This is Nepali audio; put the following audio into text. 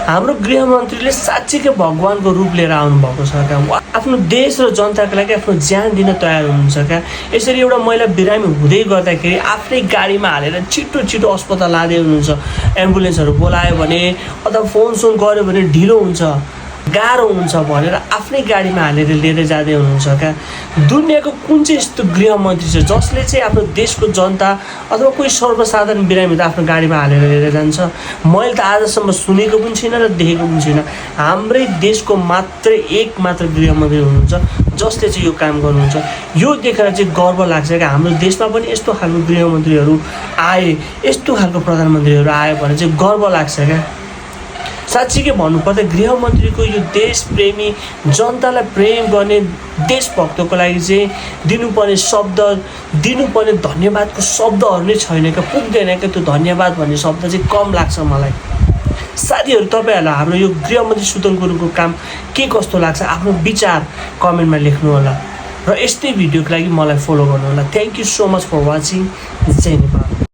हाम्रो गृहमन्त्रीले साँच्चीकै भगवानको रूप लिएर आउनुभएको छ क्या। आफ्नो देश र जनताको लागि आफ्नो ज्यान दिन तयार हुनुहुन्छ क्या। यसरी एउटा महिला बिरामी हुँदै गर्दाखेरि आफ्नै गाडीमा हालेर छिटो छिटो अस्पताल लाँदै हुनुहुन्छ। एम्बुलेन्सहरू बोलायो भने अथवा फोन गऱ्यो भने ढिलो हुन्छ, गाह्रो हुन्छ भनेर आफ्नै गाडीमा हालेर लिएर जाँदै हुनुहुन्छ क्या। दुनियाँको कुन चाहिँ यस्तो गृहमन्त्री छ जसले चाहिँ आफ्नो देशको जनता अथवा कोही सर्वसाधारण बिरामी त आफ्नो गाडीमा हालेर लिएर जान्छ? मैले त आजसम्म सुनेको पनि छैन र देखेको पनि छैन। हाम्रै देशको एकमात्र गृहमन्त्री हुनुहुन्छ जसले चाहिँ यो काम गर्नुहुन्छ। यो देखेर चाहिँ गर्व लाग्छ क्या। हाम्रो देशमा पनि यस्तो खालको गृहमन्त्रीहरू आए, यस्तो खालको प्रधानमन्त्रीहरू आयो भने चाहिँ गर्व लाग्छ क्या। साँच्चीकै भन्नुपर्दा गृहमन्त्रीको यो देशप्रेमी, जनतालाई प्रेम गर्ने देशभक्तको लागि चाहिँ दिनुपर्ने शब्द, दिनुपर्ने धन्यवादको शब्दहरू नै छैन क्या, पुग्दैन क्या। त्यो धन्यवाद भन्ने शब्द चाहिँ कम लाग्छ मलाई। साथीहरू, तपाईँहरूलाई हाम्रो यो गृहमन्त्री सुतन गुरुङको काम के कस्तो लाग्छ आफ्नो विचार कमेन्टमा लेख्नु होला र यस्तै भिडियोको लागि मलाई फलो गर्नु होला। Thank you so much for watching. जय नेपाल।